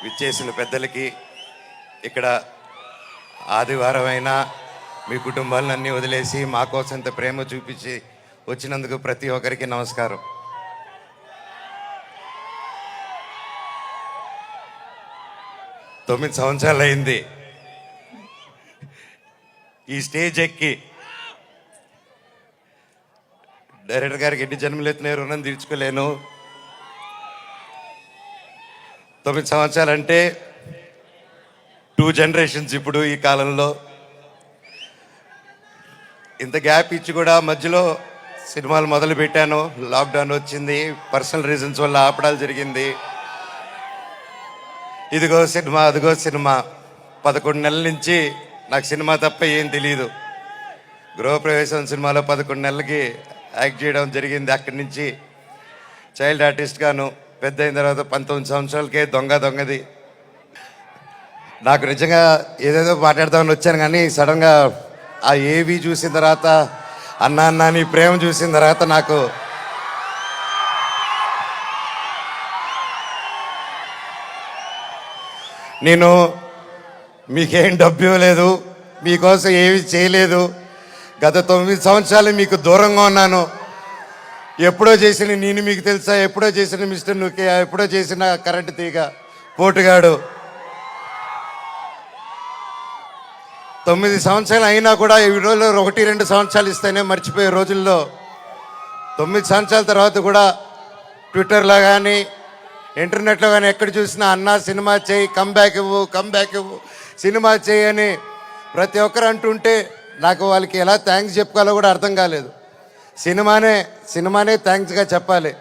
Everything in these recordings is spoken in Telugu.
విచ్చేసిన పెద్దలకి, ఇక్కడ ఆదివారం అయినా మీ కుటుంబాలన్నీ వదిలేసి మా కోసం ఇంత ప్రేమ చూపించి వచ్చినందుకు ప్రతి ఒక్కరికి నమస్కారం. తొమ్మిది సంవత్సరాలు అయింది ఈ స్టేజ్ ఎక్కి. డైరెక్టర్ గారికి ఎన్ని జన్మలు ఎత్తినాయి రుణం తీర్చుకోలేను. 9 సంవత్సరాలు అంటే 2 జనరేషన్స్. ఇప్పుడు ఈ కాలంలో ఇంత గ్యాప్ ఇచ్చి కూడా మధ్యలో సినిమాలు మొదలు పెట్టాను. లాక్డౌన్ వచ్చింది, పర్సనల్ రీజన్స్ వల్ల ఆపడాలు జరిగింది. ఇదిగో సినిమా, అదిగో సినిమా. 11 నెలల నుంచి నాకు సినిమా తప్ప ఏం తెలియదు. గృహప్రవేశం సినిమాలో 11 నెలలకి యాక్ట్ చేయడం జరిగింది. అక్కడి నుంచి చైల్డ్ ఆర్టిస్ట్గాను, పెద్ద అయిన తర్వాత 19 సంవత్సరాలకే దొంగది. నాకు నిజంగా ఏదేదో మాట్లాడదామని వచ్చాను, కానీ సడన్గా ఆ ఏవి చూసిన తర్వాత, అన్నా నీ ప్రేమ చూసిన తర్వాత నాకు నేను మీకేం డబ్బు ఇవ్వలేదు, మీకోసం ఏమి చేయలేదు. గత 9 సంవత్సరాలు మీకు దూరంగా ఉన్నాను. ఎప్పుడో చేసిన నేను మీకు తెలుసా, ఎప్పుడో చేసిన మిస్టర్ నుకే, ఎప్పుడో చేసిన కరెంటు తీగ పోటుగాడు. 9 సంవత్సరాలు అయినా కూడా ఈ రోజుల్లో 1-2 సంవత్సరాలు ఇస్తేనే మర్చిపోయే రోజుల్లో 9 సంవత్సరాల తర్వాత కూడా ట్విట్టర్లో కానీ ఇంటర్నెట్లో కానీ ఎక్కడ చూసినా అన్నా సినిమా చేయి, కమ్బ్యాక్ ఇవ్వు, సినిమా చేయి అని ప్రతి ఒక్కరు అంటుంటే నాకు వాళ్ళకి ఎలా థ్యాంక్స్ చెప్పుకోవాలో కూడా అర్థం కాలేదు. సినిమానే థ్యాంక్స్గా చెప్పాలి.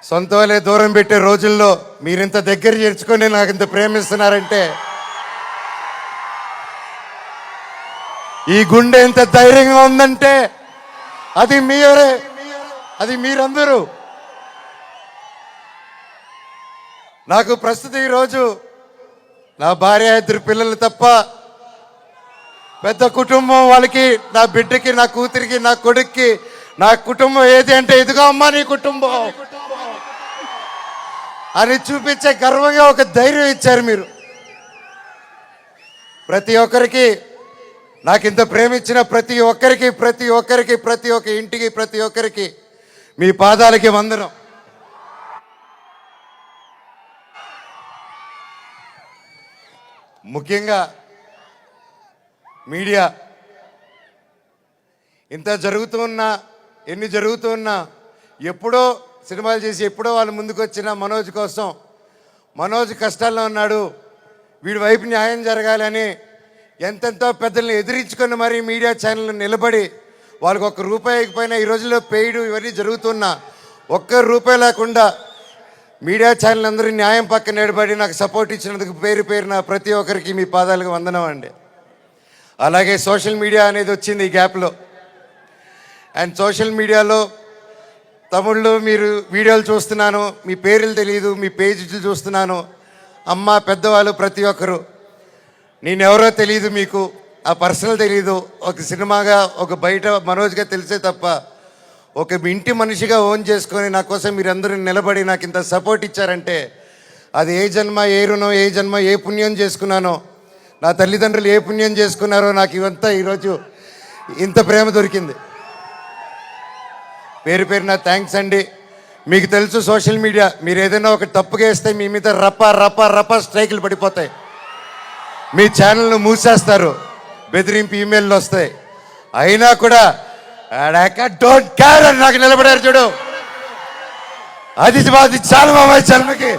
సొంత వాళ్ళే దూరం పెట్టే రోజుల్లో మీరింత దగ్గర చేర్చుకొని నాకు ఇంత ప్రేమిస్తున్నారంటే, ఈ గుండె ఎంత ధైర్యంగా ఉందంటే అది మీరే, అది మీరందరూ. నాకు ప్రస్తుతం ఈరోజు నా భార్య, 2 పిల్లలు తప్ప పెద్ద కుటుంబం. వాళ్ళకి, నా బిడ్డకి, నా కూతురికి, నా కొడుక్కి నా కుటుంబం ఏది అంటే ఇదిగో అమ్మా నీ కుటుంబం అని చూపించే గర్వంగా ఒక ధైర్యం ఇచ్చారు మీరు. ప్రతి ఒక్కరికి, నాకు ఇంత ప్రేమించిన ప్రతి ఒక్క ఇంటికి, ప్రతి ఒక్కరికి మీ పాదాలకి వందనం. ముఖ్యంగా మీడియా, ఇంత జరుగుతున్నా, ఎన్ని జరుగుతున్నా, ఎప్పుడో సినిమాలు చేసి ఎప్పుడో వాళ్ళు ముందుకు వచ్చిన మనోజ్ కోసం, మనోజ్ కష్టాల్లో ఉన్నాడు, వీడి వైపు న్యాయం జరగాలని ఎంతెంతో పెద్దల్ని ఎదిరించుకొని మరీ మీడియా ఛానల్ నిలబడి వాళ్ళకి ₹1 ఇకపోయినా ఈ రోజుల్లో పెయిడ్ ఇవన్నీ జరుగుతున్నా ₹1 లేకుండా మీడియా ఛానల్ అందరూ న్యాయం పక్కన నిలబడి నాకు సపోర్ట్ ఇచ్చినందుకు పేరున ప్రతి ఒక్కరికి మీ పాదాలకు వందనం అండి. అలాగే సోషల్ మీడియా అనేది వచ్చింది ఈ గ్యాప్లో. అండ్ సోషల్ మీడియాలో తమిళ్లో మీరు వీడియోలు చూస్తున్నాను, మీ పేర్లు తెలియదు, మీ పేజీలు చూస్తున్నాను. అమ్మ, పెద్దవాళ్ళు ప్రతి ఒక్కరు, నేనెవరో తెలియదు, మీకు ఆ పర్సనల్ తెలియదు. ఒక సినిమాగా, ఒక బయట మనోజ్గా తెలిసే తప్ప ఒక ఇంటి మనిషిగా ఓన్ చేసుకొని నా కోసం మీరందరూ నిలబడి నాకు ఇంత సపోర్ట్ ఇచ్చారంటే అది ఏ జన్మ, ఏ రుణం, ఏ జన్మ, ఏ పుణ్యం చేసుకున్నానో, నా తల్లిదండ్రులు ఏ పుణ్యం చేసుకున్నారో నాకు ఇవంతా ఈరోజు ఇంత ప్రేమ దొరికింది. పేరున థ్యాంక్స్ అండి. మీకు తెలుసు సోషల్ మీడియా, మీరు ఏదైనా ఒక తప్పుగా వేస్తే మీ మీద రప్ప స్ట్రైకులు పడిపోతాయి, మీ ఛానల్ను మూసేస్తారు, బెదిరింపు ఈమెయిల్లు వస్తాయి. అయినా కూడా డోంట్ కేర్ అని నాకు నిలబడారు చూడు, అది చాలా మా జన్మకి